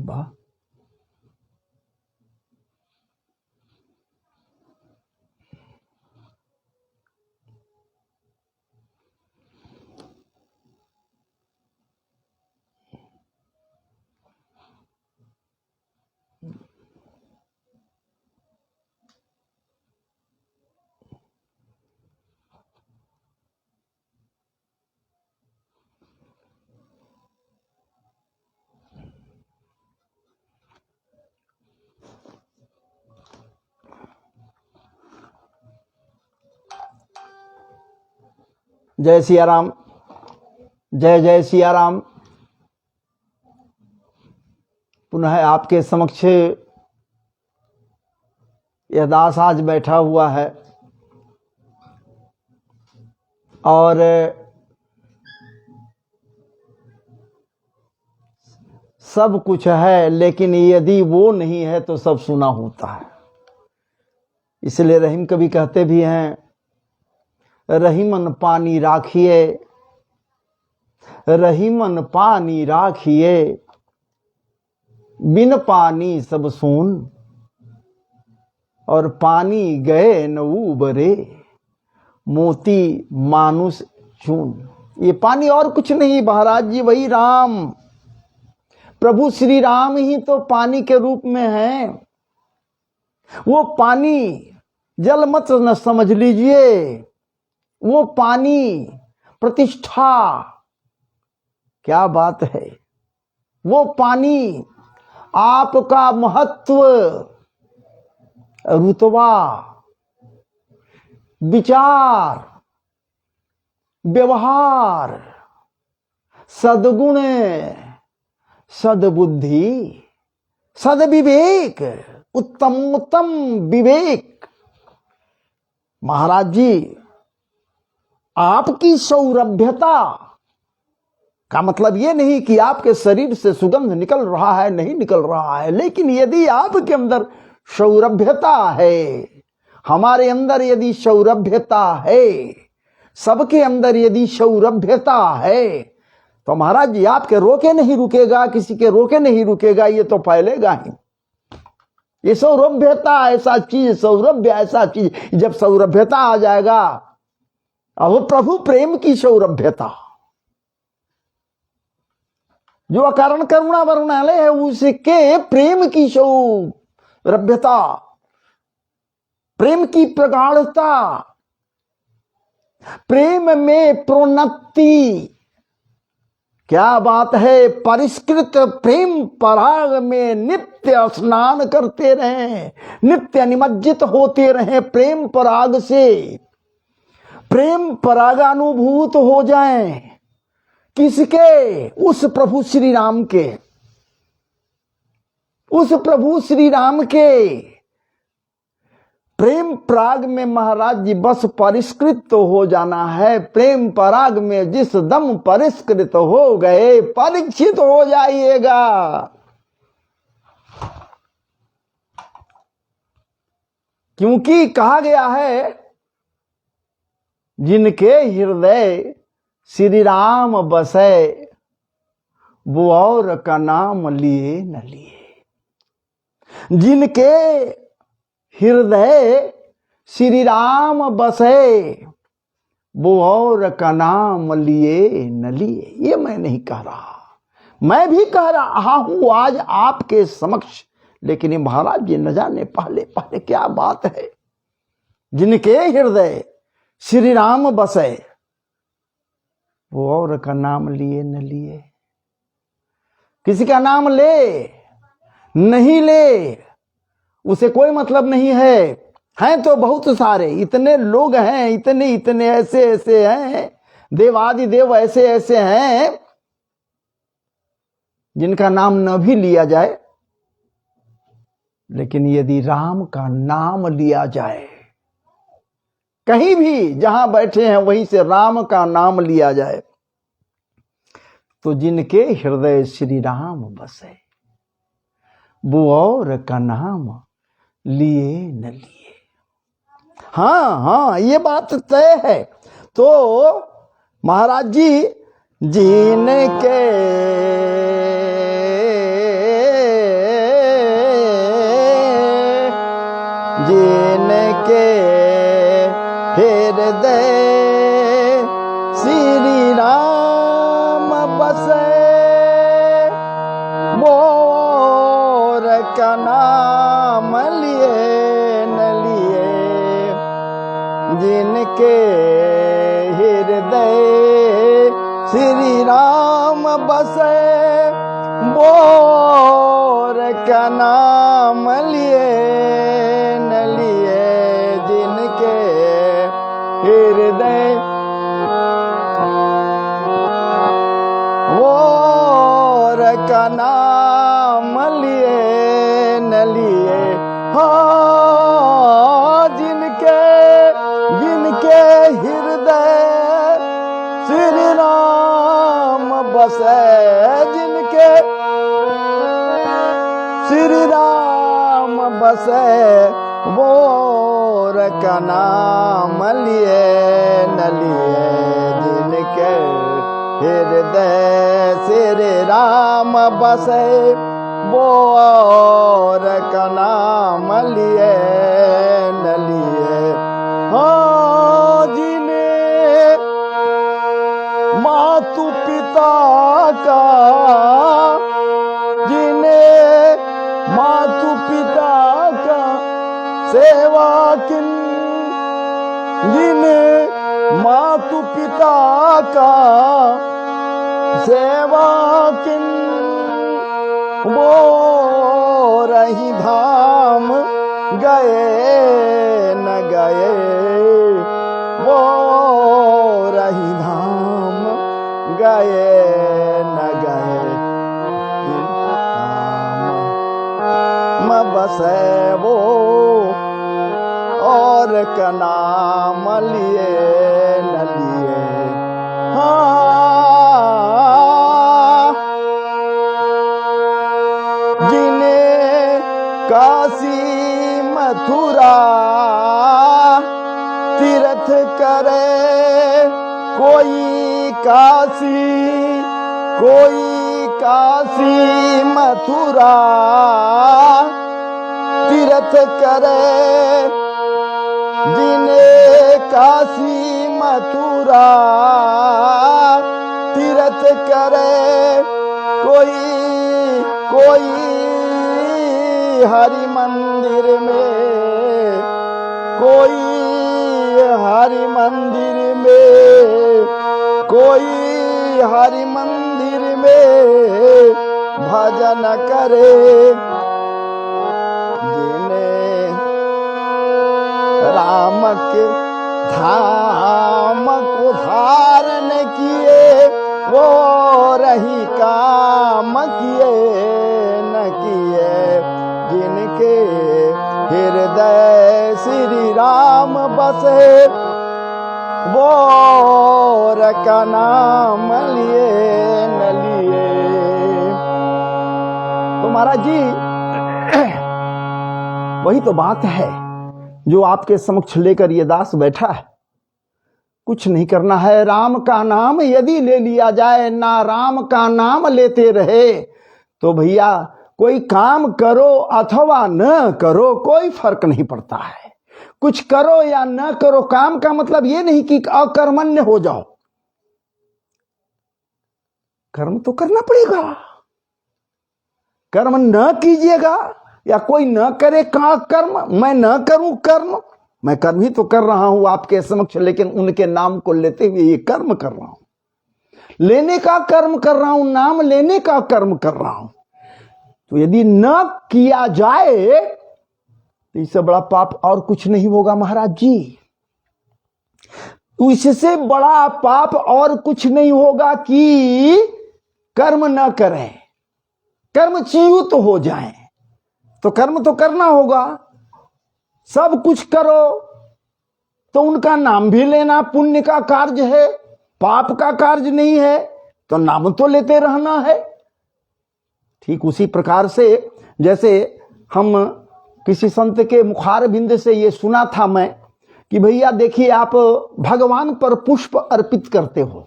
वाह। जय सिया राम, जय जय सिया राम। पुनः आपके समक्ष यह दास आज बैठा हुआ है और सब कुछ है, लेकिन यदि वो नहीं है तो सब सुना होता है। इसलिए रहीम कवि कहते भी हैं, रहीमन पानी राखिए, रहीमन पानी राखिए, बिन पानी सब सून, और पानी गए न उबरे, मोती मानुष चून। ये पानी और कुछ नहीं महाराज जी, वही राम, प्रभु श्री राम ही तो पानी के रूप में है। वो पानी जल मत न समझ लीजिए, वो पानी प्रतिष्ठा, क्या बात है। वो पानी आपका महत्व, रुतबा, विचार, व्यवहार, सद्गुण, सद्बुद्धि, सद्विवेक, उत्तमोत्तम विवेक। महाराज जी, आपकी सौरभ्यता का मतलब ये नहीं कि आपके शरीर से सुगंध निकल रहा है, नहीं निकल रहा है, लेकिन यदि आपके अंदर सौरभ्यता है, हमारे अंदर यदि सौरभ्यता है, सबके अंदर यदि सौरभ्यता है, तो महाराज जी आपके रोके नहीं रुकेगा, किसी के रोके नहीं रुकेगा, ये तो फैलेगा ही। ये सौरभ्यता ऐसा चीज, सौरभ्य ऐसा चीज, जब सौरभ्यता आ जाएगा, अब प्रभु प्रेम की सौरभ्यता, जो अकारण करुणा वरुणालय है, उसके प्रेम की सौरभ्यता, प्रेम की प्रगाढ़ता, प्रेम में प्रोन्नति, क्या बात है। परिष्कृत प्रेम पराग में नित्य स्नान करते रहें, नित्य निमज्जित होते रहें प्रेम पराग से, प्रेम परागानुभूत हो जाएं। किसके? उस प्रभु श्री राम के, उस प्रभु श्री राम के प्रेम पराग में महाराज जी बस परिष्कृत तो हो जाना है। प्रेम पराग में जिस दम परिष्कृत हो गए, परीक्षित हो जाइएगा। क्योंकि कहा गया है, जिनके हृदय श्री राम बसे, वो और का नाम लिए न लिए। जिनके हृदय श्री राम बसे, वो और का नाम लिए न लिए। ये मैं नहीं कह रहा, मैं भी कह रहा हूं आज आपके समक्ष, लेकिन ये महाराज जी न जाने पहले पहले क्या बात है। जिनके हृदय श्री राम बसे, वो और का नाम लिए न लिए। किसी का नाम ले नहीं ले, उसे कोई मतलब नहीं है। हैं तो बहुत सारे, इतने लोग हैं, इतने इतने ऐसे ऐसे हैं, देवादि देव ऐसे ऐसे हैं, जिनका नाम न भी लिया जाए, लेकिन यदि राम का नाम लिया जाए, कहीं भी जहां बैठे हैं वहीं से राम का नाम लिया जाए, तो जिनके हृदय श्री राम बसे, वो और का नाम लिए न लिए। हाँ हाँ, ये बात तय है। तो महाराज जी, जिनके का नाम लिए न लिए, जिनके हृदय श्री राम बसे, बोर का नाम लिए न लिए, जिनके हृदय बोर का नाम लिए न लिए। हाँ, जिनके जिनके हृदय श्री राम बसे, जिनके श्री राम बसे, बोर का नाम लिए न लिए, जिनके हृदय श्री राम बसे, बोर का नाम लिए न लिए। हाँ, जिन्हें मातु पिता का, जिन्हें मातु पिता का सेवा किन, जिन्हें मातु पिता का सेवा किन, वो रही धाम गए न गए, वो रही धाम गए न गए, धाम बसे वो और का नाम लिए न लिए। हाँ, जिन्हें काशी मथुरा तीर्थ करे, कोई काशी मथुरा तीर्थ करे, जिन्हें काशी मथुरा तीर्थ करे, कोई हरि मंदिर में, कोई हरि मंदिर में, कोई हरि मंदिर में भजन करे, जिन्हें राम के धाम को धारण किए, वो रही काम किए न किए, जिनके हृदय श्री राम बसे, वो का नाम लिए न लिए। तो महाराज जी, वही तो बात है जो आपके समक्ष लेकर ये दास बैठा है। कुछ नहीं करना है, राम का नाम यदि ले लिया जाए, ना राम का नाम लेते रहे तो भैया कोई काम करो अथवा न करो कोई फर्क नहीं पड़ता है। कुछ करो या न करो, काम का मतलब ये नहीं कि अकर्मण्य हो जाओ, कर्म तो करना पड़ेगा। कर्म न कीजिएगा या कोई न करे कर्म, मैं न करूं कर्म, मैं कर्म ही तो कर रहा हूं आपके समक्ष, लेकिन उनके नाम को लेते हुए ये कर्म कर रहा हूं, लेने का कर्म कर रहा हूं, नाम लेने का कर्म कर रहा हूं। तो यदि न किया जाए तो इससे बड़ा पाप और कुछ नहीं होगा महाराज जी। तो इससे बड़ा पाप और कुछ नहीं होगा कि कर्म न करें, कर्मच्युत हो जाएं। तो कर्म तो करना होगा, सब कुछ करो तो उनका नाम भी लेना पुण्य का कार्य है, पाप का कार्य नहीं है, तो नाम तो लेते रहना है। ठीक उसी प्रकार से जैसे हम किसी संत के मुखार बिंद से ये सुना था मैं कि भैया देखिए, आप भगवान पर पुष्प अर्पित करते हो,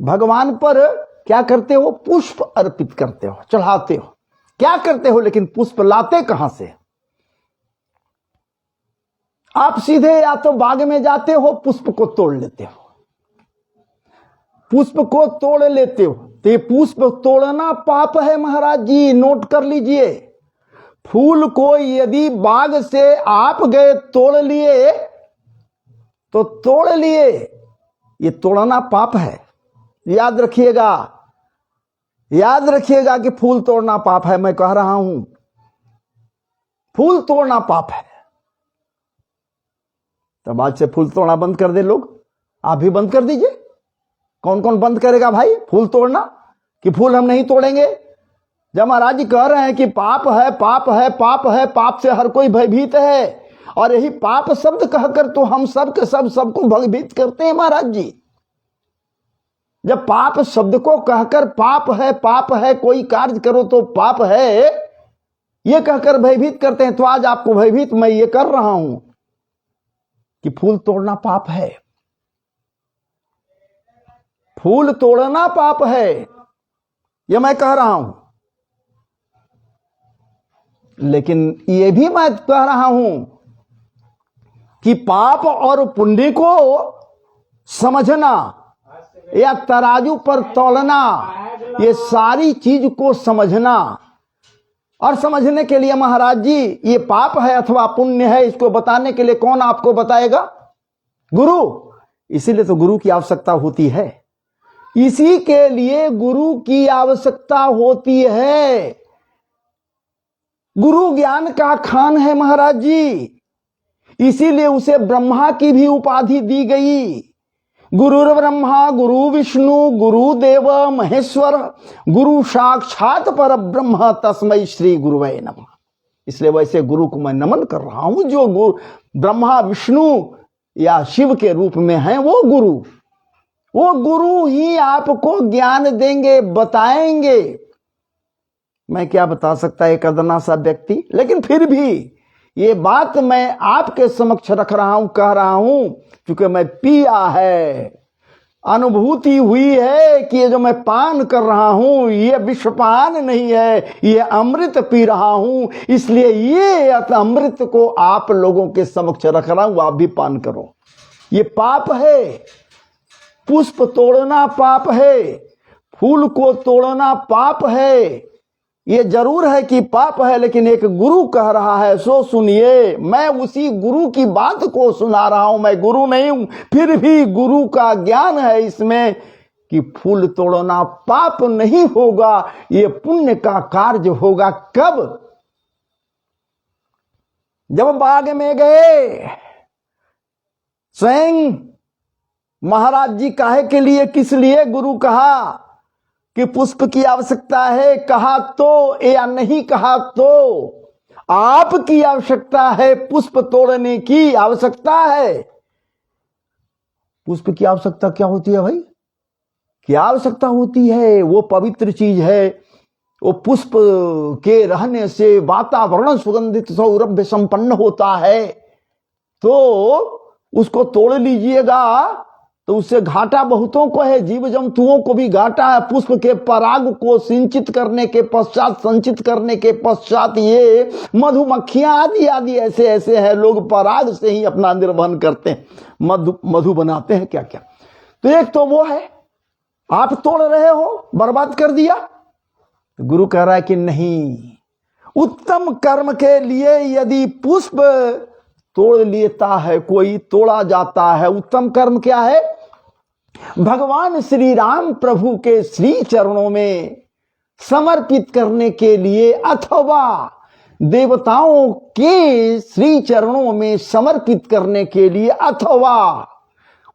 भगवान पर क्या करते हो, पुष्प अर्पित करते हो, चढ़ाते हो, क्या करते हो, लेकिन पुष्प लाते कहां से? आप सीधे या तो बाग में जाते हो, पुष्प को तोड़ लेते हो, पुष्प को तोड़ लेते हो, तो ये पुष्प तोड़ना पाप है महाराज जी, नोट कर लीजिए। फूल को यदि बाग से आप गए तोड़ लिए तो तोड़ लिए, ये तोड़ना पाप है। याद रखिएगा, याद रखिएगा कि फूल तोड़ना पाप है। मैं कह रहा हूं फूल तोड़ना पाप है। तब आज से फूल तोड़ना बंद कर दे लोग, आप भी बंद कर दीजिए। कौन कौन बंद करेगा भाई फूल तोड़ना, कि फूल हम नहीं तोड़ेंगे? जब महाराज जी कह रहे हैं कि पाप है, पाप है, पाप है, पाप से हर कोई भयभीत है, और यही पाप शब्द कहकर तो हम सब के सब सबको भयभीत करते हैं महाराज जी। जब पाप शब्द को कहकर पाप है कोई कार्य करो तो पाप है, ये कहकर भयभीत करते हैं, तो आज आपको भयभीत मैं ये कर रहा हूं कि फूल तोड़ना पाप है। फूल तोड़ना पाप है, ये मैं कह रहा हूं। लेकिन ये भी मैं कह रहा हूं कि पाप और पुण्य को समझना या तराजू पर तौलना, ये सारी चीज को समझना, और समझने के लिए महाराज जी ये पाप है अथवा पुण्य है, इसको बताने के लिए कौन आपको बताएगा? गुरु। इसीलिए तो गुरु की आवश्यकता होती है, इसी के लिए गुरु की आवश्यकता होती है। गुरु ज्ञान का खान है महाराज जी, इसीलिए उसे ब्रह्मा की भी उपाधि दी गई। गुरुर ब्रह्मा गुरु विष्णु गुरु देव महेश्वर गुरु साक्षात पर ब्रह्म तस्मै श्री गुरुवे नमः। इसलिए वैसे गुरु को मैं नमन कर रहा हूं, जो गुरु ब्रह्मा विष्णु या शिव के रूप में है, वो गुरु ही आपको ज्ञान देंगे, बताएंगे। मैं क्या बता सकता एक अदना सा व्यक्ति, लेकिन फिर भी ये बात मैं आपके समक्ष रख रहा हूं, कह रहा हूं, क्योंकि मैं पिया है, अनुभूति हुई है कि ये जो मैं पान कर रहा हूं ये विषपान नहीं है, ये अमृत पी रहा हूं। इसलिए ये अमृत को आप लोगों के समक्ष रख रहा हूं, आप भी पान करो। ये पाप है, पुष्प तोड़ना पाप है, फूल को तोड़ना पाप है। ये जरूर है कि पाप है, लेकिन एक गुरु कह रहा है सो सुनिए। मैं उसी गुरु की बात को सुना रहा हूं, मैं गुरु नहीं हूं, फिर भी गुरु का ज्ञान है इसमें कि फूल तोड़ना पाप नहीं होगा, ये पुण्य का कार्य होगा। कब? जब बाग में गए, स्वयं महाराज जी काहे के लिए, किस लिए गुरु कहा कि पुष्प की आवश्यकता है, कहा तो या नहीं कहा तो? आपकी आवश्यकता है, पुष्प तोड़ने की आवश्यकता है। पुष्प की आवश्यकता क्या होती है भाई? क्या आवश्यकता होती है? वो पवित्र चीज है, वो पुष्प के रहने से वातावरण सुगंधित सौरभ्य संपन्न होता है, तो उसको तोड़ लीजिएगा तो उससे घाटा बहुतों को है, जीव जंतुओं को भी घाटा है। पुष्प के पराग को सिंचित करने के पश्चात, संचित करने के पश्चात, ये मधुमक्खियां आदि आदि ऐसे ऐसे हैं, लोग पराग से ही अपना निर्वहन करते हैं, मधु बनाते हैं, क्या क्या। तो एक तो वो है, आप तोड़ रहे हो, बर्बाद कर दिया। गुरु कह रहा है कि नहीं, उत्तम कर्म के लिए यदि पुष्प तोड़ लेता है कोई, तोड़ा जाता है। उत्तम कर्म क्या है? भगवान श्री राम प्रभु के श्री चरणों में समर्पित करने के लिए, अथवा देवताओं के श्री चरणों में समर्पित करने के लिए, अथवा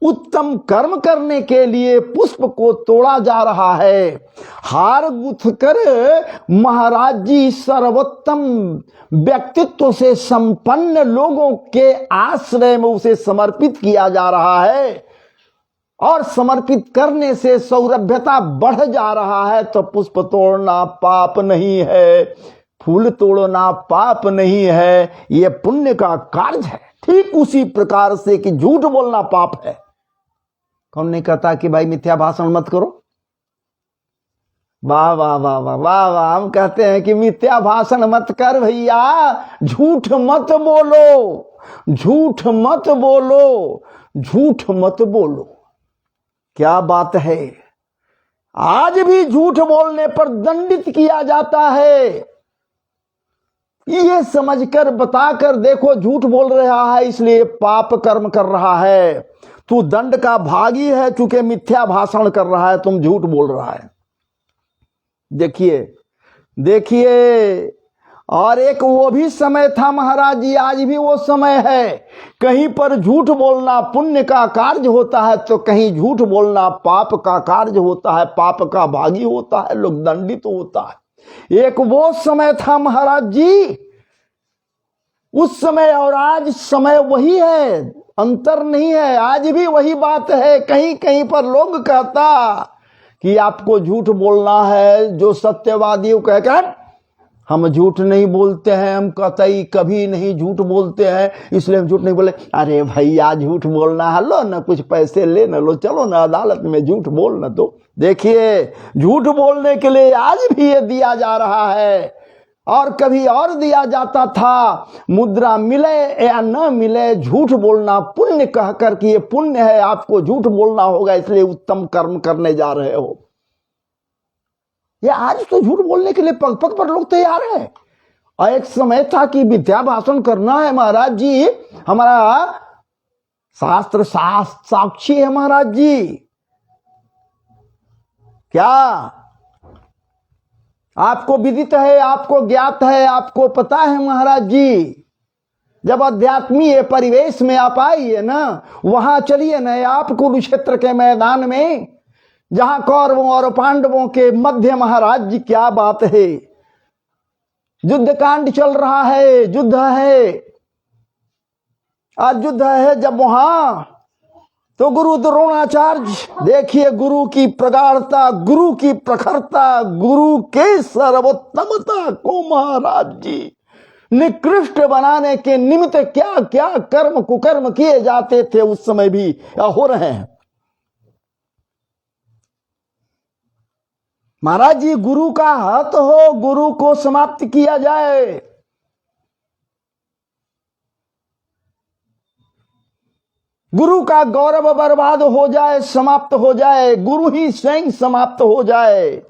उत्तम कर्म करने के लिए पुष्प को तोड़ा जा रहा है। हार गुथ कर महाराज जी सर्वोत्तम व्यक्तित्व से संपन्न लोगों के आश्रय में उसे समर्पित किया जा रहा है, और समर्पित करने से सौरभ्यता बढ़ जा रहा है। तो पुष्प तोड़ना पाप नहीं है, फूल तोड़ना पाप नहीं है, यह पुण्य का कार्य है। ठीक उसी प्रकार से कि झूठ बोलना पाप है। कौन नहीं कहता कि भाई मिथ्या भाषण मत करो? वाह वाह वाह वाह वाह वाह। हम कहते हैं कि मिथ्या भाषण मत कर भैया, झूठ मत बोलो, झूठ मत बोलो, झूठ मत बोलो। क्या बात है। आज भी झूठ बोलने पर दंडित किया जाता है। ये समझकर बताकर देखो, झूठ बोल रहा है इसलिए पाप कर्म कर रहा है, तू दंड का भागी है, चूंकि मिथ्या भाषण कर रहा है, तुम झूठ बोल रहा है। देखिए देखिए, और एक वो भी समय था महाराज जी, आज भी वो समय है। कहीं पर झूठ बोलना पुण्य का कार्य होता है, तो कहीं झूठ बोलना पाप का कार्य होता है, पाप का भागी होता है, लोग दंडित होता है। एक वो समय था महाराज जी, उस समय और आज समय वही है, अंतर नहीं है, आज भी वही बात है। कहीं कहीं पर लोग कहता कि आपको झूठ बोलना है, जो सत्यवादी कहकर हम झूठ नहीं बोलते हैं, हम कतई कभी नहीं झूठ बोलते हैं, इसलिए हम झूठ नहीं बोले। अरे भैया झूठ बोलना है, लो ना कुछ पैसे ले ना लो, चलो ना अदालत में झूठ बोल ना दो। देखिए झूठ बोलने के लिए आज भी ये दिया जा रहा है, और कभी और दिया जाता था। मुद्रा मिले या न मिले, झूठ बोलना पुण्य कहकर कि ये पुण्य है, आपको झूठ बोलना होगा, इसलिए उत्तम कर्म करने जा रहे हो। ये आज तो झूठ बोलने के लिए पग पग पर लोग तैयार हैं। और एक समय था कि विद्या भाषण करना है महाराज जी, हमारा शास्त्र साक्षी है महाराज जी। क्या आपको विदित है, आपको ज्ञात है, आपको पता है महाराज जी, जब अध्यात्मीय परिवेश में आप आइए ना, वहां चलिए ना आप कुरुक्षेत्र के मैदान में, जहां कौरवों और पांडवों के मध्य महाराज जी क्या बात है, युद्ध कांड चल रहा है, युद्ध है, आज युद्ध है। जब वहां तो गुरु द्रोणाचार्य, देखिए गुरु की प्रगाढ़ता, गुरु की प्रखरता, गुरु के सर्वोत्तमता को महाराज जी निकृष्ट बनाने के निमित्त क्या क्या कर्म कुकर्म किए जाते थे उस समय भी या हो रहे हैं। महाराज जी गुरु का हत हो, गुरु को समाप्त किया जाए। गुरु का गौरव बर्बाद हो जाए, समाप्त हो जाए, गुरु ही स्वयं समाप्त हो जाए।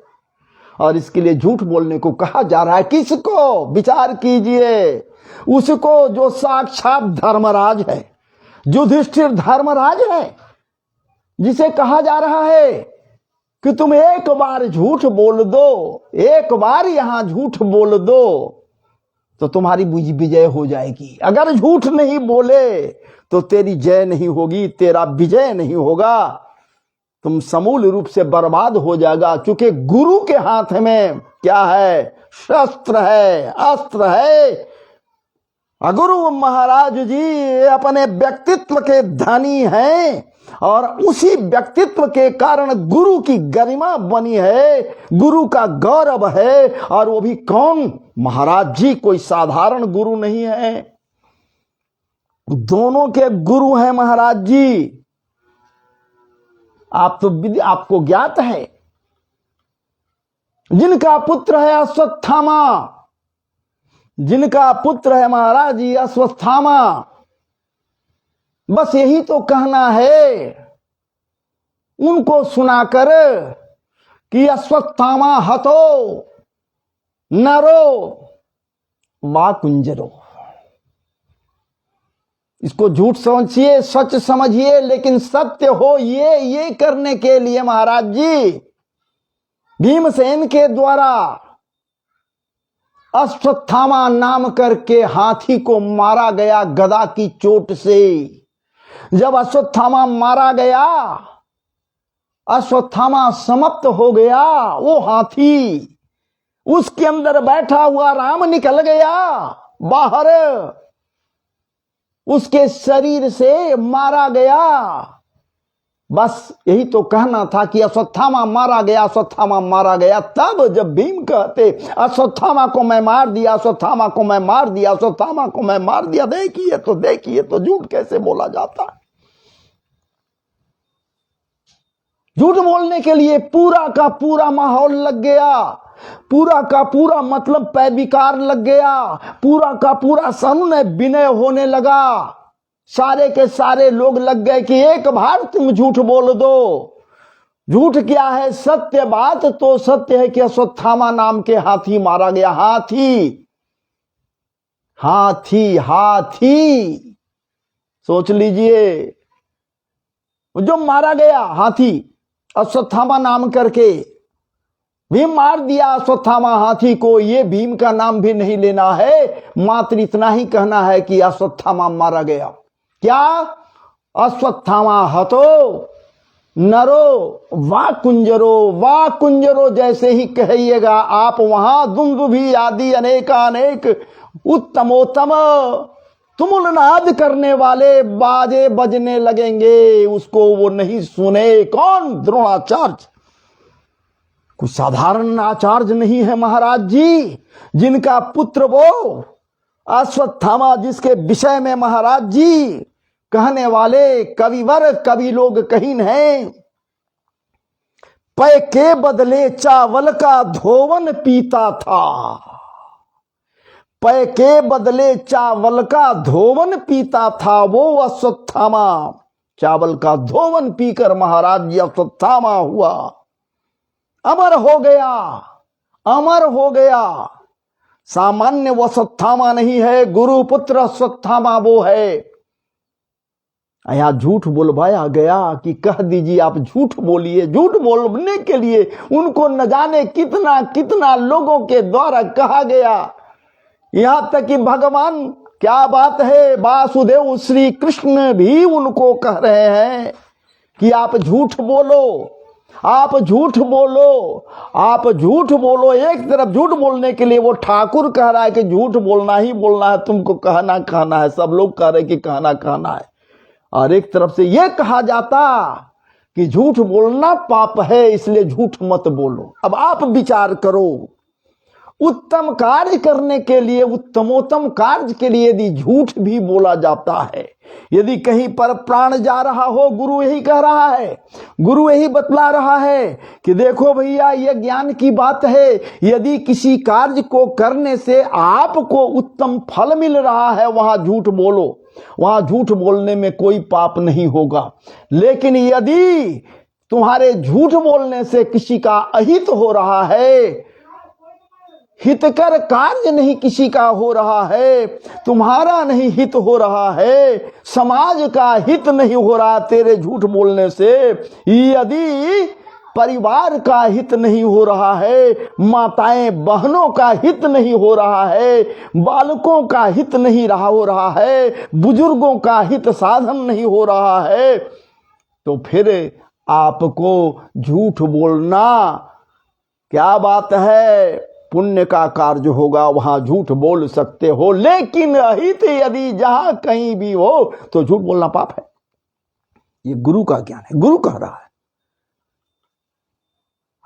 और इसके लिए झूठ बोलने को कहा जा रहा है। किसको? विचार कीजिए, उसको जो साक्षात धर्मराज है, युधिष्ठिर धर्मराज है, जिसे कहा जा रहा है कि तुम एक बार झूठ बोल दो, एक बार यहां झूठ बोल दो तो तुम्हारी विजय हो जाएगी। अगर झूठ नहीं बोले तो तेरी जय नहीं होगी, तेरा विजय नहीं होगा, तुम समूल रूप से बर्बाद हो जाएगा। क्योंकि गुरु के हाथ में क्या है? शस्त्र है, अस्त्र है। गुरु महाराज जी अपने व्यक्तित्व के धनी हैं, और उसी व्यक्तित्व के कारण गुरु की गरिमा बनी है, गुरु का गौरव है। और वो भी कौन? महाराज जी कोई साधारण गुरु नहीं है, दोनों के गुरु हैं महाराज जी। आपको ज्ञात है, जिनका पुत्र है अश्वत्थामा, जिनका पुत्र है महाराज जी अश्वत्थामा, बस यही तो कहना है उनको सुनाकर कि अश्वत्थामा हतो नरो वा कुंजरो। इसको झूठ समझिए, सच समझिए, लेकिन सत्य हो ये करने के लिए महाराज जी भीमसेन के द्वारा अश्वत्थामा नाम करके हाथी को मारा गया गदा की चोट से। जब अश्वत्थामा मारा गया, अश्वत्थामा समाप्त हो गया, वो हाथी उसके अंदर बैठा हुआ राम निकल गया बाहर, उसके शरीर से मारा गया। बस यही तो कहना था कि अश्वत्थामा मारा गया, अश्वत्थामा मारा गया। तब जब भीम कहते अश्वत्थामा को मैं मार दिया, अश्वत्थामा को मैं मार दिया, अश्वत्थामा को मैं मार दिया, देखिए तो झूठ कैसे बोला जाता है। झूठ बोलने के लिए पूरा का पूरा माहौल लग गया, पूरा का पूरा मतलब पैविकार लग गया, पूरा का पूरा सनुनय विनय होने लगा। सारे के सारे लोग लग गए कि एक बार तुम झूठ बोल दो झूठ क्या है? सत्य बात तो सत्य है कि अश्वत्थामा नाम के हाथी मारा गया। हाथी हाथी हाथी, सोच लीजिए, जो मारा गया हाथी अश्वत्थामा नाम करके, भीम मार दिया अश्वत्थामा हाथी को। ये भीम का नाम भी नहीं लेना है, मात्र इतना ही कहना है कि अश्वत्थामा मारा गया। क्या? अश्वत्थामा हतो नरो वा कुंजरो जैसे ही कहिएगा आप, वहां दुंदुभी आदि अनेकानेक उत्तमोत्तम तुमुलनाद करने वाले बाजे बजने लगेंगे, उसको वो नहीं सुने। कौन? द्रोणाचार्य। कुछ साधारण आचार्य नहीं है महाराज जी, जिनका पुत्र वो अश्वत्थामा, जिसके विषय में महाराज जी कहने वाले कविवर कवि लोग कहीन हैं। पै के बदले चावल का धोवन पीता था, पै के बदले चावल का धोवन पीता था वो अश्वत्थामा। चावल का धोवन पीकर महाराज जी अश्वत्थामा हुआ, अमर हो गया, अमर हो गया। सामान्य वो अश्वत्थामा नहीं है, गुरुपुत्र अश्वत्थामा वो है। यहां झूठ बोलवाया गया कि कह दीजिए आप झूठ बोलिए। झूठ बोलने के लिए उनको न जाने कितना कितना लोगों के द्वारा कहा गया, यहां तक कि भगवान, क्या बात है, वासुदेव श्री कृष्ण भी उनको कह रहे हैं कि आप झूठ बोलो, आप झूठ बोलो, आप झूठ बोलो। एक तरफ झूठ बोलने के लिए वो ठाकुर कह रहा है कि झूठ बोलना ही बोलना है, तुमको कहना कहना है। सब लोग कह रहे कि कहना कहना है। और एक तरफ से यह कहा जाता कि झूठ बोलना पाप है, इसलिए झूठ मत बोलो। अब आप विचार करो, उत्तम कार्य करने के लिए, उत्तमोत्तम कार्य के लिए यदि झूठ भी बोला जाता है, यदि कहीं पर प्राण जा रहा हो, गुरु यही कह रहा है, गुरु यही बतला रहा है कि देखो भैया, यह ज्ञान की बात है। यदि किसी कार्य को करने से आपको उत्तम फल मिल रहा है, वहां झूठ बोलो, वहां झूठ बोलने में कोई पाप नहीं होगा। लेकिन यदि तुम्हारे झूठ बोलने से किसी का अहित हो रहा है, हितकर कार्य नहीं किसी का हो रहा है, तुम्हारा नहीं हित हो रहा है, समाज का हित नहीं हो रहा तेरे झूठ बोलने से, यदि परिवार का हित नहीं हो रहा है, माताएं बहनों का हित नहीं हो रहा है, बालकों का हित नहीं हो रहा है, बुजुर्गों का हित साधन नहीं हो रहा है, तो फिर आपको झूठ बोलना क्या बात है, पुण्य का कार्य होगा, वहां झूठ बोल सकते हो। लेकिन अहित यदि जहां कहीं भी हो तो झूठ बोलना पाप है। ये गुरु का ज्ञान है, गुरु कह रहा है।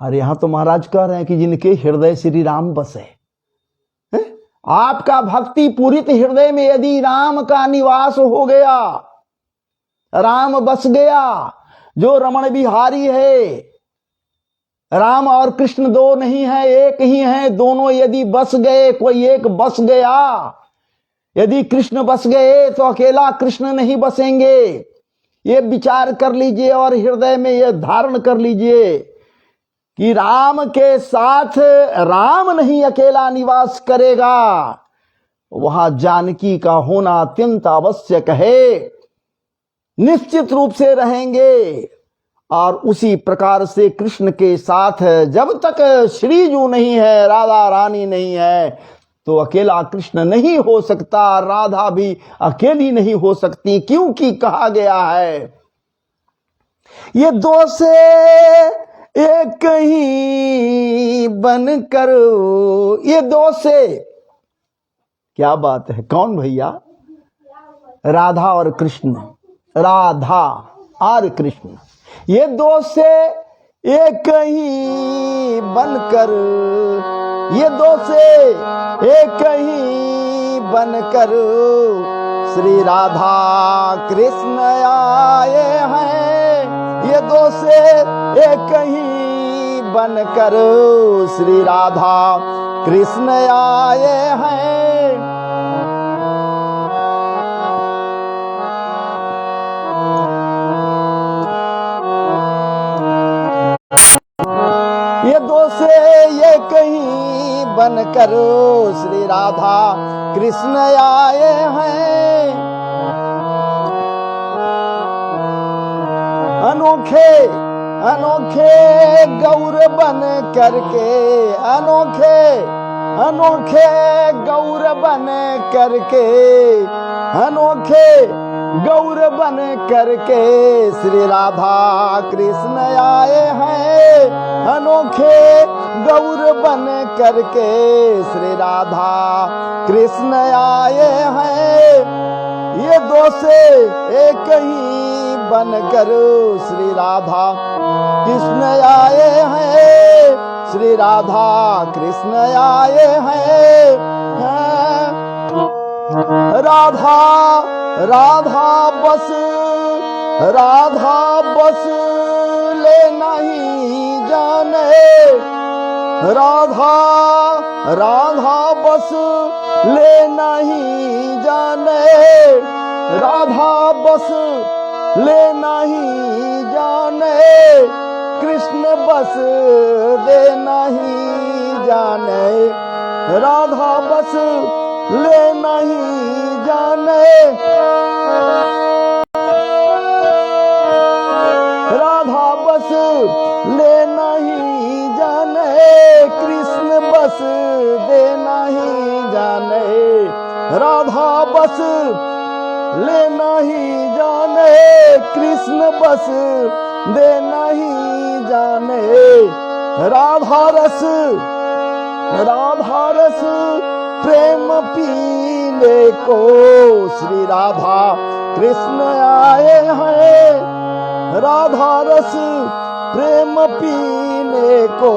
अरे यहां तो महाराज कह रहे हैं कि जिनके हृदय श्री राम बसे, आपका भक्ति पूरित हृदय में यदि राम का निवास हो गया, राम बस गया, जो रमण बिहारी है, राम और कृष्ण दो नहीं है, एक ही है, दोनों यदि बस गए, कोई एक बस गया, यदि कृष्ण बस गए तो अकेला कृष्ण नहीं बसेंगे। ये विचार कर लीजिए और हृदय में ये धारण कर लीजिए कि राम के साथ राम नहीं अकेला निवास करेगा, वहां जानकी का होना अत्यंत आवश्यक है। निश्चित रूप से रहेंगे। और उसी प्रकार से कृष्ण के साथ जब तक श्रीजू नहीं है, राधा रानी नहीं है, तो अकेला कृष्ण नहीं हो सकता, राधा भी अकेली नहीं हो सकती। क्योंकि कहा गया है ये दो से एक ही बनकर, ये दो से, क्या बात है, कौन भैया? राधा और कृष्ण, राधा और कृष्ण, ये दो से एक ही बनकर, ये दो से एक ही बनकर श्री राधा कृष्ण आए हैं। ये दो से एक ही बनकर श्री राधा कृष्ण आए हैं। से ये कहीं बनकर श्री राधा कृष्ण आए हैं। अनोखे अनोखे गौर बन करके, अनोखे अनोखे गौर बन करके, अनोखे गौर बन करके श्री राधा कृष्ण आए हैं। अनोखे गौर बन करके श्री राधा कृष्ण आए हैं। ये दो से एक ही बनकर श्री राधा कृष्ण आए हैं। श्री राधा कृष्ण आए हैं। राधा राधा बस, राधा बस ले नहीं जाने, राधा राधा बस ले नहीं जाने, राधा बस ले नहीं जाने, कृष्ण बस दे नहीं जाने, राधा बस ले नहीं जाने, राधा बस ले नहीं जाने, कृष्ण बस दे नहीं जाने, राधा बस ले नहीं जाने, कृष्ण बस दे नहीं जाने। राधा रस, राधा रस प्रेम पीने को श्री राधा कृष्ण आए हैं। राधा रस प्रेम पीने को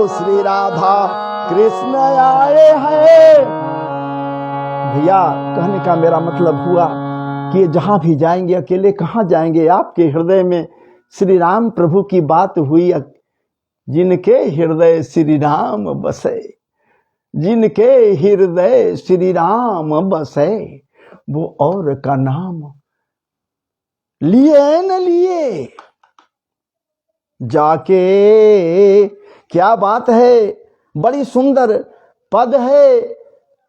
श्री राधा कृष्ण आए हैं। भैया, कहने का मेरा मतलब हुआ कि जहां भी जाएंगे, अकेले कहां जाएंगे, आपके हृदय में श्री राम प्रभु की बात हुई। जिनके हृदय श्री राम बसे, जिनके हृदय श्री राम बसे, वो और का नाम लिए न लिए। जाके, क्या बात है, बड़ी सुंदर पद है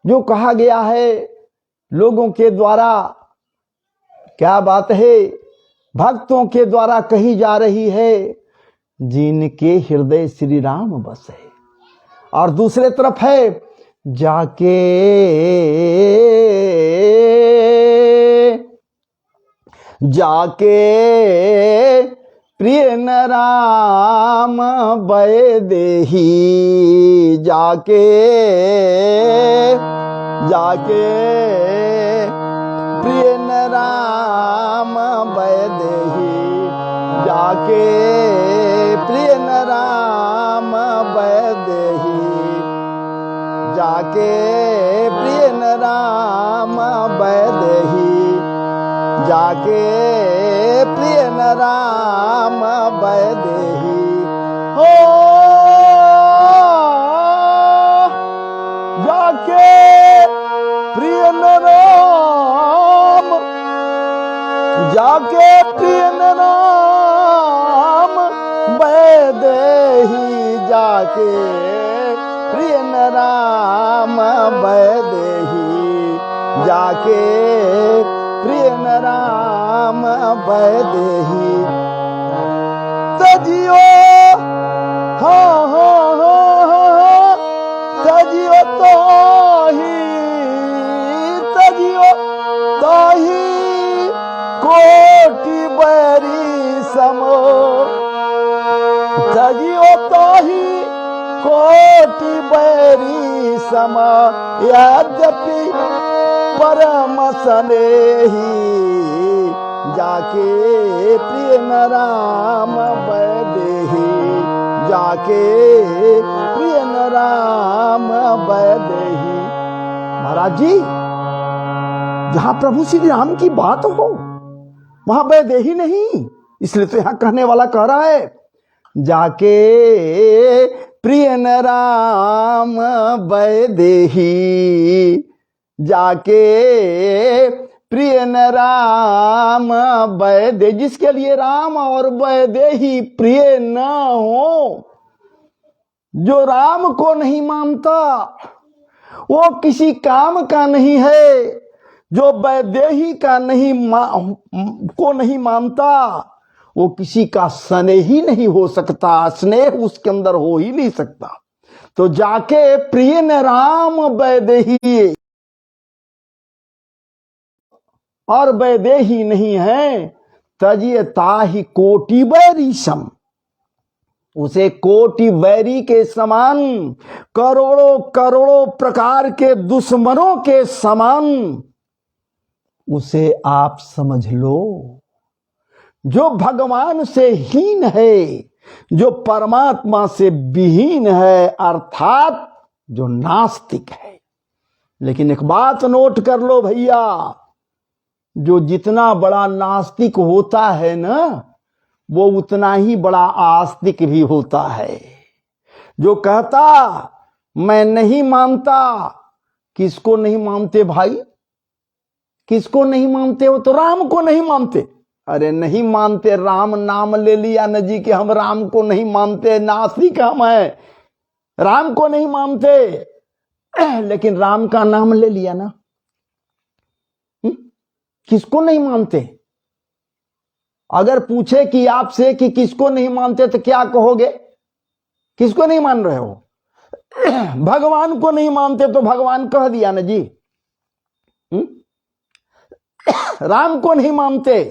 जो कहा गया है लोगों के द्वारा। क्या बात है, भक्तों के द्वारा कही जा रही है, जिनके हृदय श्री राम बसे। और दूसरे तरफ है, जाके जाके प्रिय न राम वैदेही, जाके जाके प्रिय न राम वैदेही, जाके प्रिय न राम वैदेही, जाके प्रिय न राम वैदेही, जाके प्रिय न राम वैदेही। हो जाके प्रिय न राम, जाके प्रिय न राम वैदेही, जाके प्रिय न राम वैदेही, जाके प्रिय न राम वैदेही। तजियो हाँ हाँ हाँ, तजियो ताही, तजियो ताही कोटि बैरी समो, तजियो ताही कोटि बैरी सम, यद्यपि परम स्नेही, जाके प्रिय न राम वैदेही, जाके प्रिय न राम वैदेही। महाराज जी, जहां प्रभु श्री राम की बात हो वहां वैदेही नहीं, इसलिए तो यहां कहने वाला कह रहा है, जाके प्रिय न राम वैदेही, जाके प्रिय न राम वैदे। जिसके लिए राम और वैदेही प्रिय न हो, जो राम को नहीं मानता वो किसी काम का नहीं है। जो वैदेही का को नहीं मानता वो किसी का स्नेह ही नहीं हो सकता, स्नेह उसके अंदर हो ही नहीं सकता। तो जाके प्रिय न राम वैदेही और वैदेही नहीं है, तजिए ताहि कोटि बैरी सम, उसे कोटि बैरी के समान, करोड़ों करोड़ों प्रकार के दुश्मनों के समान उसे आप समझ लो। जो भगवान से हीन है, जो परमात्मा से विहीन है, अर्थात जो नास्तिक है। लेकिन एक बात नोट कर लो भैया, जो जितना बड़ा नास्तिक होता है ना, वो उतना ही बड़ा आस्तिक भी होता है। जो कहता मैं नहीं मानता, किसको नहीं मानते भाई? किसको नहीं मानते हो? तो राम को नहीं मानते। अरे नहीं मानते, राम नाम ले लिया न जी कि हम राम को नहीं मानते, नास्तिक हम है, राम को नहीं मानते, लेकिन राम का नाम ले लिया ना। किसको नहीं मानते? अगर पूछे कि आपसे कि किसको नहीं मानते तो क्या कहोगे? किसको नहीं मान रहे हो? भगवान को नहीं मानते तो भगवान कह दिया ना जी। राम को नहीं मानते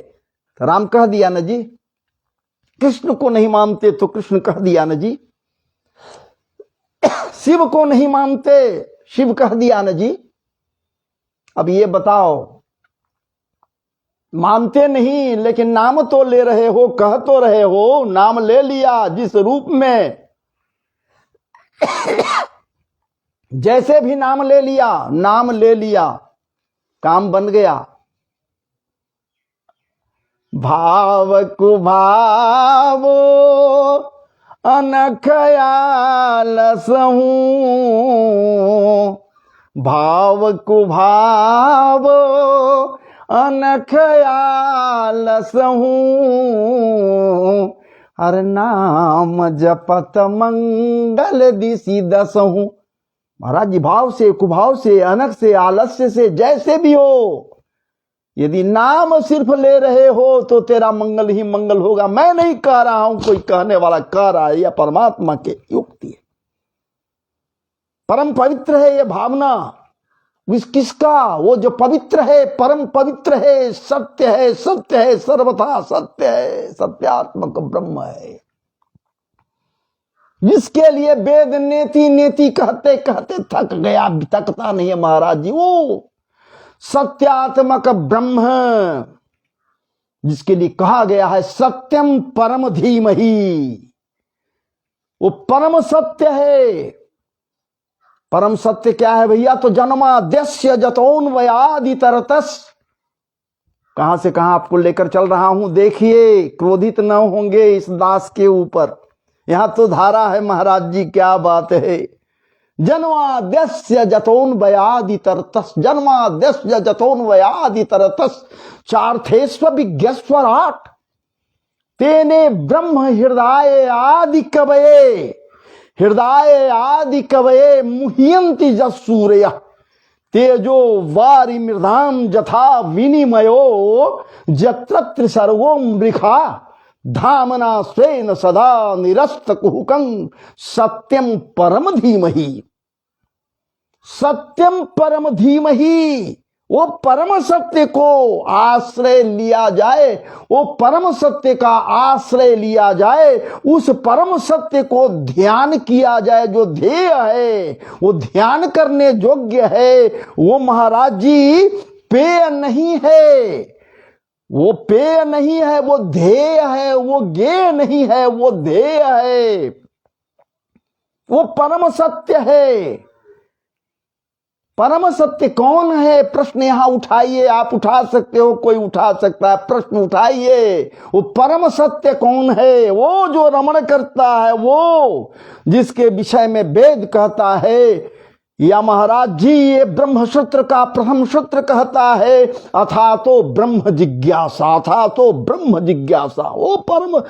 तो राम कह दिया ना जी। कृष्ण को नहीं मानते तो कृष्ण कह दिया ना जी। शिव को नहीं मानते, शिव कह दिया ना जी। अब ये बताओ, मानते नहीं लेकिन नाम तो ले रहे हो, कह तो रहे हो, नाम ले लिया जिस रूप में, जैसे भी नाम ले लिया, नाम ले लिया, काम बन गया। भाव कुभाव अनखयाल सहूं, भाव कुभाव अनखयाल सहूं, हर नाम जपत मंगल दिशि दसहूं। महाराज जी, भाव से, कुभाव से, अनख से, आलस्य से, जैसे भी हो, यदि नाम सिर्फ ले रहे हो तो तेरा मंगल ही मंगल होगा। मैं नहीं कह रहा हूं, कोई कहने वाला कह रहा है, या परमात्मा के युक्ति है। परम पवित्र है ये भावना। किसका? वो जो पवित्र है, परम पवित्र है, सत्य है, सत्य है, सर्वथा सत्य है, सत्यात्मक ब्रह्म है, जिसके लिए वेद नेति नेति कहते कहते थक गया, थकता नहीं है महाराज जी। वो सत्यात्मक ब्रह्म जिसके लिए कहा गया है सत्यम परम धीमहि, वो परम सत्य है। परम सत्य क्या है भैया? तो जन्माद्यस्य जतोन्वयादितरतस्। कहां से कहां आपको लेकर चल रहा हूं, देखिए, क्रोधित न होंगे इस दास के ऊपर। यहां तो धारा है महाराज जी, क्या बात है। जन्माद्यस्य जतोन्वयादितरतस्, जन्माद्यस्य जतोन्वयादितरतस्, चार्थेष्व विज्ञस्वराट तेने ब्रह्म हृदय आदि कवये, हृदय आदि कवये मुह्यन्ति जसूरय, तेजो वारि मृधाम जथा विनिमयो, जत्रत्र सर्वो मृखा धामना स्वेन सदा निरस्त कुहुकं, सत्यम परम धीमहि, सत्यम परम धीमहि। वो परम सत्य को आश्रय लिया जाए, वो परम सत्य का आश्रय लिया जाए, उस परम सत्य को ध्यान किया जाए। जो ध्येय है वो ध्यान करने योग्य है, वो महाराज जी पेय नहीं है, वो पेय नहीं है, वो ध्येय है, वो ज्ञेय नहीं है, वो ध्येय है, वो परम सत्य है। परम सत्य कौन है? प्रश्न यहां उठाइए, आप उठा सकते हो, कोई उठा सकता है, प्रश्न उठाइए। वो परम सत्य कौन है? वो जो रमण करता है, वो जिसके विषय में वेद कहता है, या महाराज जी ये ब्रह्म सूत्र का प्रथम सूत्र कहता है, अथा तो ब्रह्म जिज्ञासा, अथा तो ब्रह्म जिज्ञासा। वो परम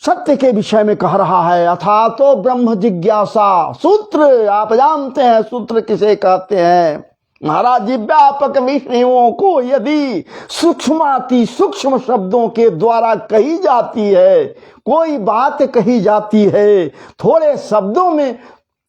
सत्य के विषय में कह रहा है। अथा तो ब्रह्म जिज्ञासा, सूत्र आप जानते हैं सूत्र किसे कहते हैं महाराज जी। व्यापक विषयों को यदि सूक्ष्माति सूक्ष्म शब्दों के द्वारा कही जाती है, कोई बात कही जाती है, थोड़े शब्दों में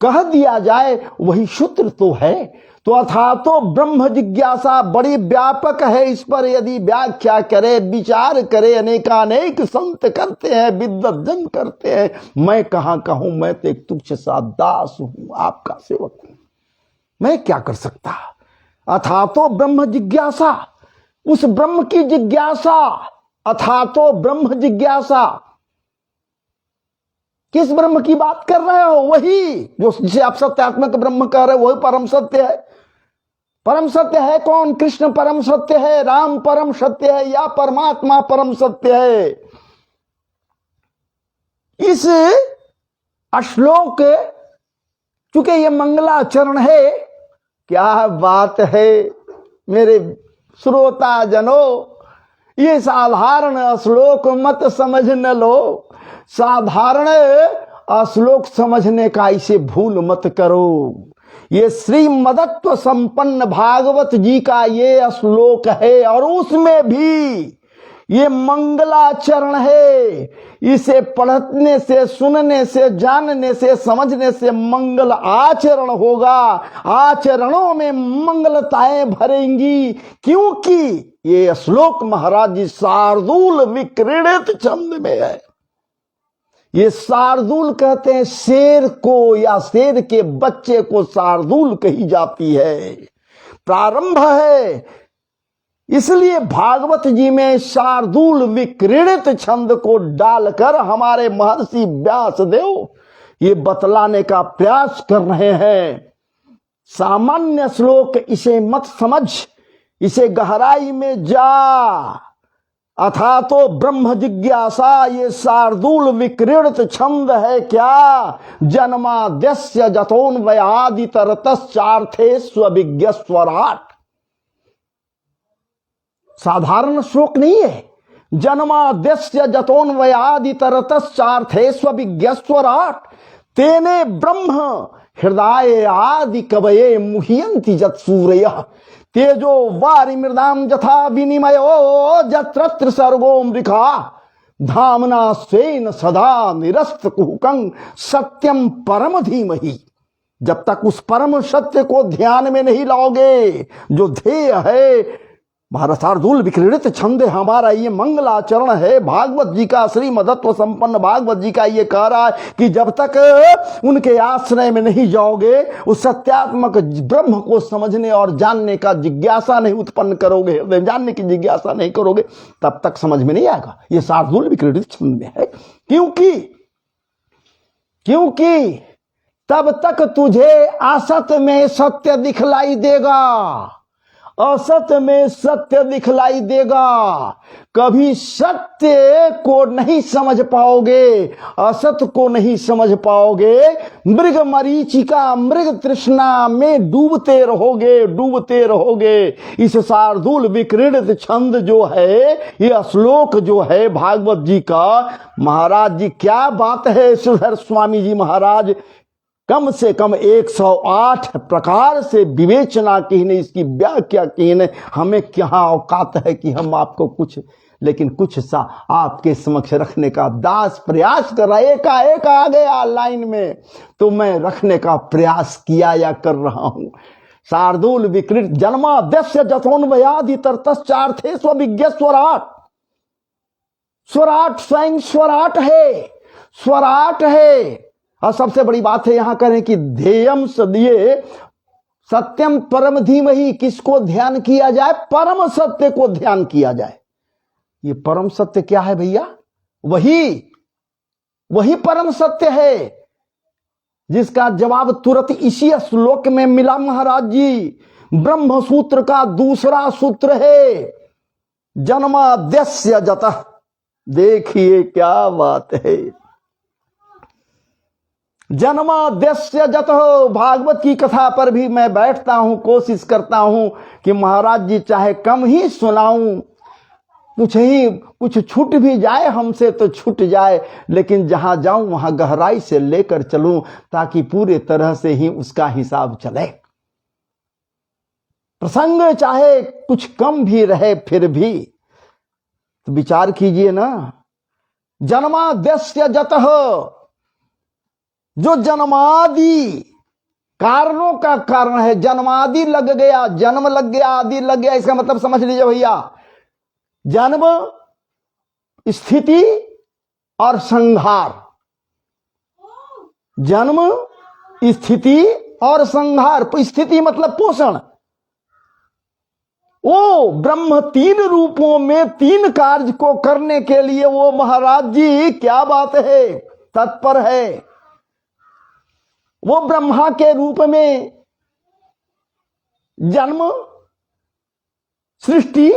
कह दिया जाए, वही सूत्र तो है। तो अथा तो ब्रह्म जिज्ञासा बड़ी व्यापक है। इस पर यदि व्याख्या करे, विचार करे, अनेकानेक संत करते हैं, विद्वत जन करते हैं। मैं कहां कहूं, मैं तो एक तुच्छ सा दास हूं, आपका सेवक हूं, मैं क्या कर सकता। अथा तो ब्रह्म जिज्ञासा, उस ब्रह्म की जिज्ञासा। अथा तो ब्रह्म जिज्ञासा, किस ब्रह्म की बात कर रहे हो? वही जो जिसे आप सत्यात्मक ब्रह्म कह रहे हो, वही परम सत्य है। परम सत्य है कौन? कृष्ण परम सत्य है, राम परम सत्य है, या परमात्मा परम सत्य है। इस श्लोक, चूंकि ये मंगलाचरण है, क्या बात है मेरे श्रोता जनों, ये साधारण श्लोक मत समझ न लो। साधारण श्लोक समझने का इसे भूल मत करो। ये श्रीमदत्व संपन्न भागवत जी का ये श्लोक है, और उसमें भी ये मंगलाचरण है। इसे पढ़ने से, सुनने से, जानने से, समझने से मंगल आचरण होगा। आचरणों में मंगलताएं भरेंगी, क्योंकि ये श्लोक महाराज जी शार्दूल विक्रीडित छंद में है। ये शार्दूल कहते हैं शेर को, या शेर के बच्चे को शार्दूल कही जाती है। प्रारंभ है, इसलिए भागवत जी में शार्दूल विक्रीडित छंद को डालकर हमारे महर्षि व्यासदेव ये बतलाने का प्रयास कर रहे हैं। सामान्य श्लोक इसे मत समझ, इसे गहराई में जा। अथा तो ब्रह्म जिज्ञासा, ये शार्दूल विक्रीडित छंद है क्या? जन्माद्यस्य जतोन्वयादितरतश्चार्थे स्वविज्ञ स्वराट। साधारण श्लोक नहीं है। जन्माद्यस्य जतोन्वयादितरतश्चार्थे स्वविज्ञ स्वराट, तेने ब्रह्म हृदय आदि कवये मुह्यन्ति जत्सूरयः, तेजो वारि मृदाम जथा विनिमयो जत्रत्र सर्गो मृखा, धामना स्वेन सदा निरस्त कुहुकं सत्यम परम धीमहि। जब तक उस परम सत्य को ध्यान में नहीं लाओगे, जो ध्येय है शार्दूल विक्रीडित छंद हमारा ये मंगलाचरण है। भागवत जी का, श्रीमदत्व संपन्न भागवत जी का ये कह रहा है कि जब तक उनके आश्रय में नहीं जाओगे, उस सत्यात्मक ब्रह्म को समझने और जानने का जिज्ञासा नहीं उत्पन्न करोगे, जानने की जिज्ञासा नहीं करोगे, तब तक समझ में नहीं आएगा। ये शार्दूल विक्रीडित छंद में है। क्योंकि तब तक तुझे असत में सत्य दिखलाई देगा, असत में सत्य दिखलाई देगा। कभी सत्य को नहीं समझ पाओगे, असत को नहीं समझ पाओगे। मृग मरीचिका, मृग तृष्णा में डूबते रहोगे। इस शार्दूल विक्रीडित छंद जो है, ये श्लोक जो है भागवत जी का, महाराज जी क्या बात है। श्रीधर स्वामी जी महाराज कम से कम 108 प्रकार से विवेचना की ने, इसकी व्याख्या की ने। हमें क्या औकात है कि हम आपको कुछ सा आपके समक्ष रखने का दास प्रयास कर रहा है। एकाएक आ गया लाइन में, तो मैं रखने का प्रयास किया या कर रहा हूं। शार्दूल विक्रीडित जन्माद्यस्य जतोन्वयादितरतश्चार्थे स्वविज्ञ स्वराट। स्वराट स्वयं स्वराट है। और सबसे बड़ी बात है यहां करें कि ध्येयम सदिये सत्यम परम धीमहि, किसको ध्यान किया जाए? परम सत्य को ध्यान किया जाए। ये परम सत्य क्या है भैया? वही परम सत्य है जिसका जवाब तुरंत इसी श्लोक में मिला महाराज जी। ब्रह्म सूत्र का दूसरा सूत्र है जन्माद्यस्य जतः। देखिए क्या बात है, जन्माद्यस्य जतः। भागवत की कथा पर भी मैं बैठता हूं, कोशिश करता हूं कि महाराज जी चाहे कम ही सुनाऊं, कुछ छूट भी जाए हमसे तो छूट जाए, लेकिन जहां जाऊं वहां गहराई से लेकर चलूं, ताकि पूरे तरह से ही उसका हिसाब चले। प्रसंग चाहे कुछ कम भी रहे फिर भी तो विचार कीजिए ना, जन्माद्यस्य जतः, जो जन्मादि कारणों का कारण है, जन्मादि लग गया, जन्म लग गया, आदि लग गया, इसका मतलब समझ लीजिए भैया, जन्म, स्थिति और संहार। जन्म, स्थिति और संहार। स्थिति मतलब पोषण। वो ब्रह्म तीन रूपों में तीन कार्य को करने के लिए वो महाराज जी क्या बात है, तत्पर है। वो ब्रह्मा के रूप में जन्म, सृष्टि,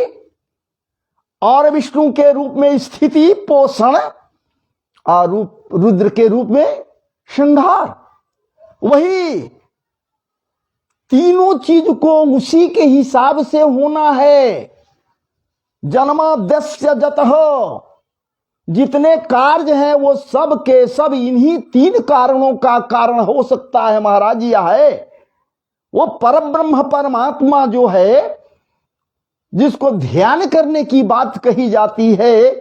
और विष्णु के रूप में स्थिति, पोषण, और रुद्र के रूप में संहार। वही तीनों चीज को उसी के हिसाब से होना है। जन्माद्यस्य जतः, जितने कार्य हैं वो सब के सब इन्हीं तीन कारणों का कारण हो सकता है। महाराज यह है वो परब्रह्म परमात्मा जो है, जिसको ध्यान करने की बात कही जाती है,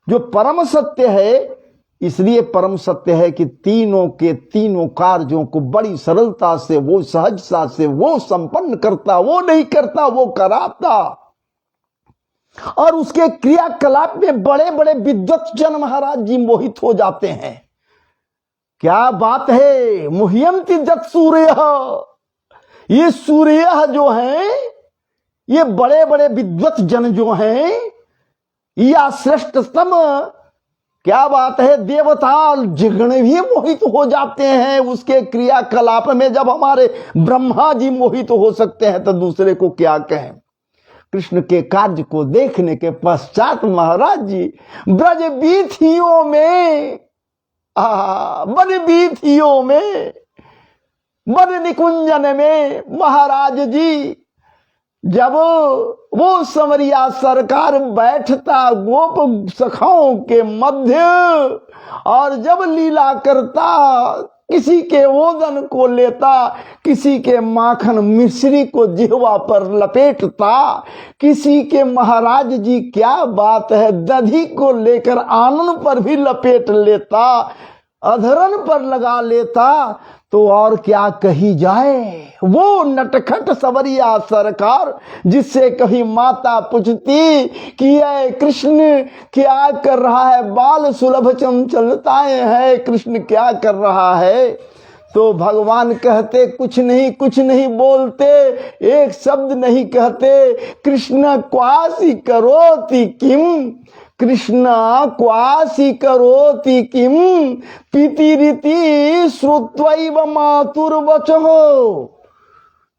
जो परम सत्य है। इसलिए परम सत्य है कि तीनों के तीनों कार्यों को बड़ी सरलता से, वो सहजता से वो संपन्न करता, वो नहीं करता, वो कराता। और उसके क्रियाकलाप में बड़े बड़े विद्वत जन महाराज जी मोहित हो जाते हैं। क्या बात है, मुह्यंति जत सूर्य। ये सूर्य जो है, ये बड़े बड़े विद्वत जन जो हैं, या श्रेष्ठतम, क्या बात है, देवता जिगण भी मोहित हो जाते हैं उसके क्रियाकलाप में। जब हमारे ब्रह्मा जी मोहित हो सकते हैं तो दूसरे को क्या कहें। कृष्ण के कार्य को देखने के पश्चात महाराज जी ब्रज बीथियों में, वन बीथियों में, वन निकुंजन में महाराज जी जब वो संवरिया सरकार बैठता गोप सखाओं के मध्य, और जब लीला करता, किसी के ओदन को लेता, किसी के माखन मिश्री को जिह्वा पर लपेटता, किसी के महाराज जी क्या बात है दधी को लेकर आनन पर भी लपेट लेता, अधरन पर लगा लेता, तो और क्या कही जाए। वो नटखट सवरिया सरकार, जिससे कहीं माता पूछती कि ये कृष्ण क्या कर रहा है, बाल सुलभ चंचलताएं है, कृष्ण क्या कर रहा है, तो भगवान कहते कुछ नहीं बोलते, एक शब्द नहीं कहते। कृष्ण क्वासी करोति किम, कृष्ण क्वासी करोति किम, पितिरिति श्रुत्वैव मातुर्वचः।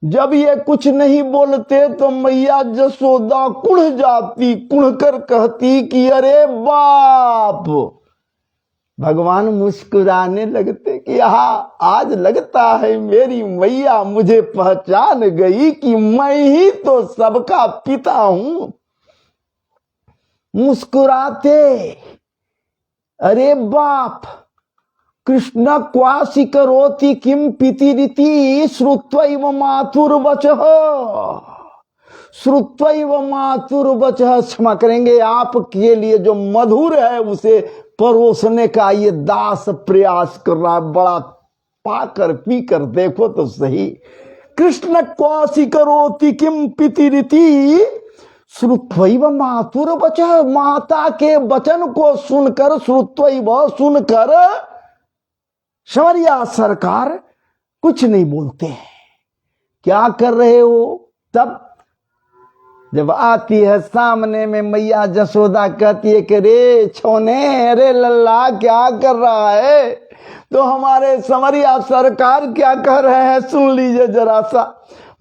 जब ये कुछ नहीं बोलते तो मैया जसोदा कुढ़ जाती, कुढ़ कर कहती कि अरे बाप। भगवान मुस्कुराने लगते कि हाँ, आज लगता है मेरी मैया मुझे पहचान गई कि मैं ही तो सबका पिता हूं। मुस्कुराते, अरे बाप, कृष्ण क्वासी करोति किम पितिरिति श्रुत्वैव मातुर्वचः, श्रुत्वैव मातुर्वचः। क्षमा करेंगे, आपके लिए जो मधुर है उसे परोसने का ये दास प्रयास कर रहा है। बड़ा पाकर पीकर देखो तो सही। कृष्ण क्वासी करोति किम पितिरिति श्रुत्वैव मातुर्वचः। माता के वचन को सुनकर, श्रुत्वैव सुनकर, संवरिया सरकार कुछ नहीं बोलते हैं। क्या कर रहे हो? तब जब आती है सामने में मैया जसोदा कहती है कि रे छोने, अरे लल्ला क्या कर रहा है, तो हमारे संवरिया सरकार क्या कह रहे हैं सुन लीजिए जरा सा।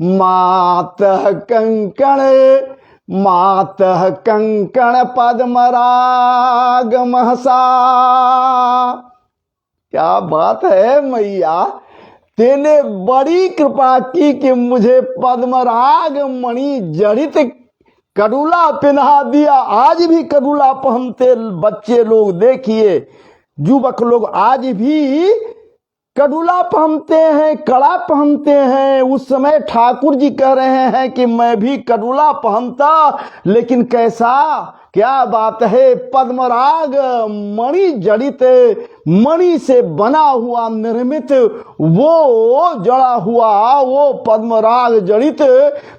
मातः कंकण, मातः कंकण पद्मराग महसा। क्या बात है मैया, तेने बड़ी कृपा की कि मुझे पद्मराग मणि जड़ित कडूला पहना दिया। आज भी कडूला पहनते बच्चे लोग, देखिए युवक लोग आज भी कडूला पहनते हैं, कड़ा पहनते हैं। उस समय ठाकुर जी कह रहे हैं कि मैं भी कडूला पहनता, लेकिन कैसा, क्या बात है, पद्मराग मणि जड़ित, मणि से बना हुआ निर्मित वो जड़ा हुआ वो पद्मराग जड़ित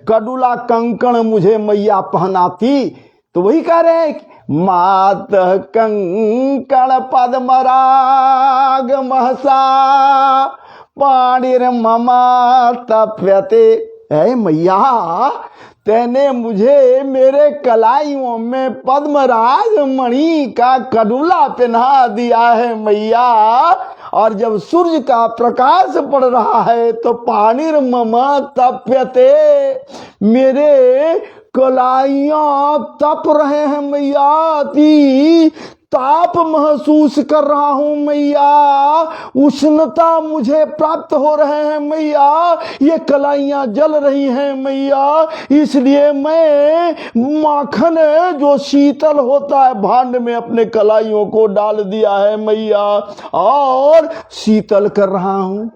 कडूला कंकण मुझे मैया पहनाती। तो वही कह रहे हैं, मात कंकण पद्मराग महसा पाणिर ममा तप्यते। ऐ मैया, तेने मुझे मेरे कलाइयों में पद्मराग मणि का कडूला पहना दिया है मैया। और जब सूर्य का प्रकाश पड़ रहा है तो पाणिर ममा तप्यते, मेरे कलाइयां तप रहे हैं मैया, अति ताप महसूस कर रहा हूं मैया, उष्णता मुझे प्राप्त हो रहे हैं मैया, ये कलाइयां जल रही हैं मैया। इसलिए मैं माखन जो शीतल होता है भांड में अपने कलाइयों को डाल दिया है मैया और शीतल कर रहा हूं।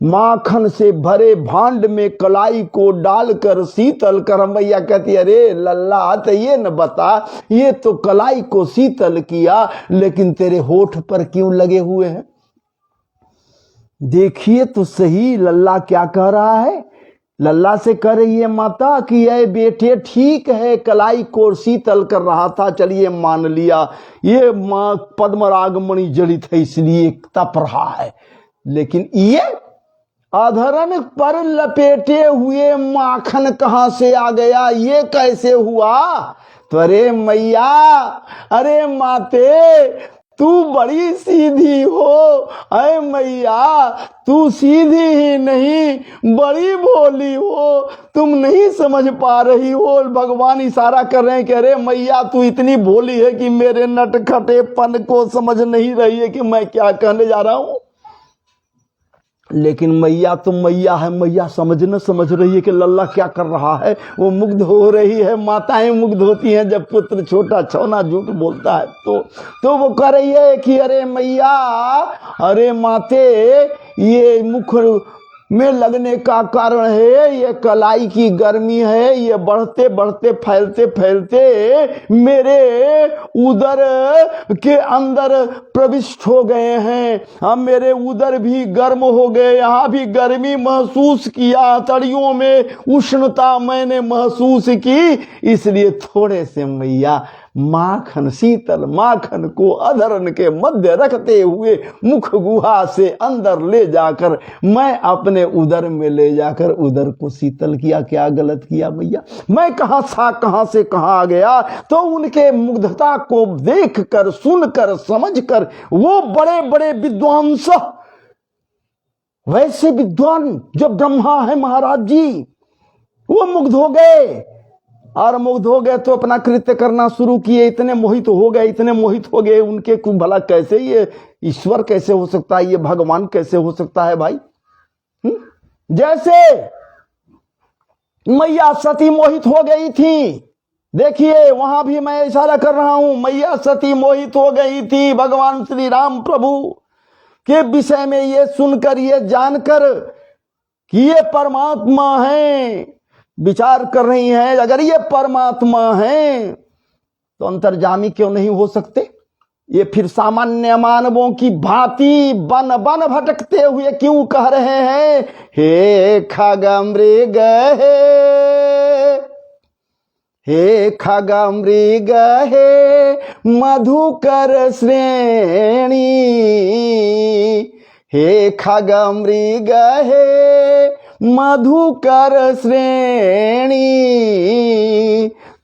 माखन से भरे भांड में कलाई को डालकर शीतल कर। मैया कहती है, अरे लल्ला तो ये न बता, ये तो कलाई को शीतल किया, लेकिन तेरे होठ पर क्यों लगे हुए हैं? देखिए तो सही लल्ला क्या कह रहा है। लल्ला से कह रही है माता कि ये बेटे ठीक है, कलाई को शीतल कर रहा था, चलिए मान लिया, ये मां पद्मराग मणि जड़ित है इसलिए तप रहा है, लेकिन ये अधरन पर लपेटे हुए माखन कहां से आ गया, ये कैसे हुआ? तो अरे मैया, अरे माते, तू बड़ी सीधी हो। अरे मैया, तू सीधी ही नहीं बड़ी भोली हो, तुम नहीं समझ पा रही हो। भगवान इशारा कर रहे हैं कि अरे मैया, तू इतनी भोली है कि मेरे नटखटेपन को समझ नहीं रही है कि मैं क्या कहने जा रहा हूं। लेकिन मैया तो मैया है, मैया समझ रही है कि लल्ला क्या कर रहा है। वो मुग्ध हो रही है, माताएं मुग्ध होती हैं जब पुत्र छोटा छौना झूठ बोलता है तो वो कह रही है कि अरे मैया, अरे माते, ये मुख में लगने का कारण है ये कलाई की गर्मी है, ये बढ़ते बढ़ते फैलते फैलते मेरे उदर के अंदर प्रविष्ट हो गए हैं। हम मेरे उदर भी गर्म हो गए, यहाँ भी गर्मी महसूस किया, तड़ियों में उष्णता मैंने महसूस की, इसलिए थोड़े से मैया माखन, शीतल माखन को अधरन के मध्य रखते हुए मुख गुहा से अंदर ले जाकर मैं अपने उदर में ले जाकर उदर को शीतल किया। क्या गलत किया भैया? मैं कहां से कहां आ गया? तो उनके मुग्धता को देखकर, सुनकर, समझकर वो बड़े बड़े विद्वांस, वैसे विद्वान जो ब्रह्मा है महाराज जी, वो मुग्ध हो गए। और मुग्ध हो गए तो अपना कृत्य करना शुरू किए। इतने मोहित हो गए उनके कुछ भला कैसे ये ईश्वर कैसे हो सकता है, ये भगवान कैसे हो सकता है भाई? जैसे मैया सती मोहित हो गई थी, देखिए वहां भी मैं इशारा कर रहा हूं, मैया सती मोहित हो गई थी भगवान श्री राम प्रभु के विषय में, ये सुनकर, ये जानकर कि ये परमात्मा है, विचार कर रही हैं अगर ये परमात्मा है तो अंतर्जामी क्यों नहीं हो सकते? ये फिर सामान्य मानवों की भांति बन बन भटकते हुए क्यों कह रहे हैं, हे खगमृग हे खगमृग हे मधुकर श्रेणी, हे खगमृग हे मधुकर श्रेणी,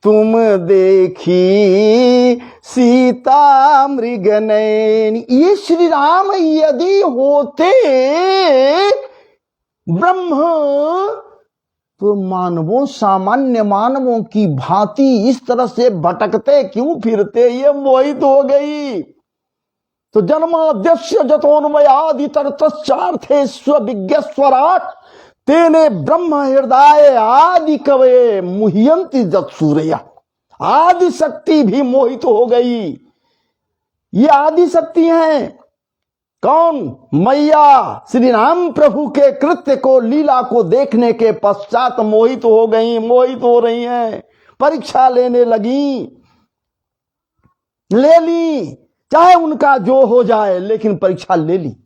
तुम देखी सीता मृग नैनी। ये श्री राम यदि होते ब्रह्म तो मानवों, सामान्य मानवों की भांति इस तरह से भटकते क्यों फिरते? ये मोहित हो गई। तो जन्माद्यस्य जतोन्मयादि तरतश्चार्थे स्वविज्ञ स्वराट तेने ब्रह्म हृदय आदि कवये मुह्यंति जत्सूरया। आदि शक्ति भी मोहित हो गई। ये आदि शक्ति हैं कौन? मैया श्री राम प्रभु के कृत्य को, लीला को देखने के पश्चात मोहित हो गई, मोहित हो रही हैं। परीक्षा लेने लगी, ले ली, चाहे उनका जो हो जाए, लेकिन परीक्षा ले ली,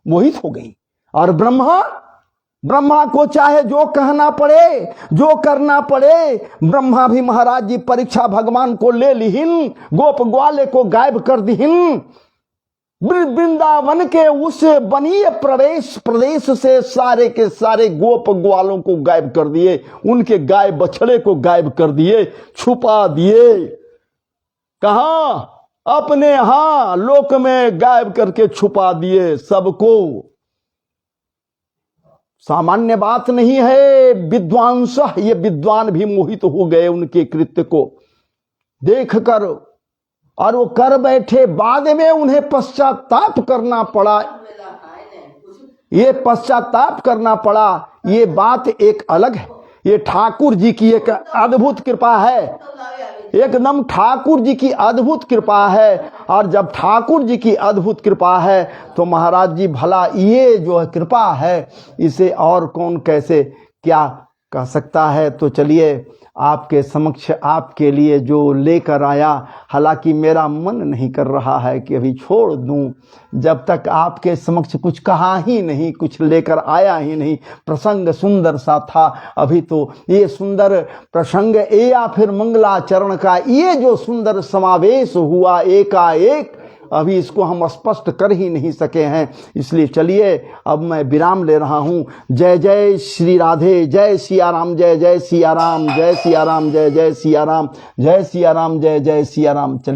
मोहित हो गई। और ब्रह्मा को चाहे जो कहना पड़े, जो करना पड़े, ब्रह्मा भी महाराज जी परीक्षा भगवान को ले लीहिन, गोप ग्वाले को गायब कर दीहिन। वृंदावन के उस बनीय प्रदेश से सारे के सारे गोप ग्वालों को गायब कर दिए, उनके गाय बछड़े को गायब कर दिए, छुपा दिए। कहां? अपने यहां लोक में गायब करके छुपा दिए सबको। सामान्य बात नहीं है। विद्वांस, ये विद्वान भी मोहित हो गए उनके कृत्य को देखकर, और वो कर बैठे। बाद में उन्हें पश्चाताप करना पड़ा, ये पश्चाताप करना पड़ा। ये बात एक अलग है। ये ठाकुर जी की एक अद्भुत कृपा है, एकदम ठाकुर जी की अद्भुत कृपा है। और जब ठाकुर जी की अद्भुत कृपा है तो महाराज जी भला ये जो कृपा है, इसे और कौन कैसे क्या कह सकता है। तो चलिए आपके समक्ष आपके लिए जो लेकर आया, हालांकि मेरा मन नहीं कर रहा है कि अभी छोड़ दूं, जब तक आपके समक्ष कुछ कहा ही नहीं, कुछ लेकर आया ही नहीं। प्रसंग सुंदर सा था। अभी तो ये सुंदर प्रसंग या फिर मंगलाचरण का ये जो सुंदर समावेश हुआ एकाएक, अभी इसको हम स्पष्ट कर ही नहीं सके हैं। इसलिए चलिए अब मैं विराम ले रहा हूं। जय जय श्री राधे, जय सिया राम, जय जय सिया राम, जय सिया राम, जय जय सिया राम, जय सिया राम, जय जय सिया राम। चलिए।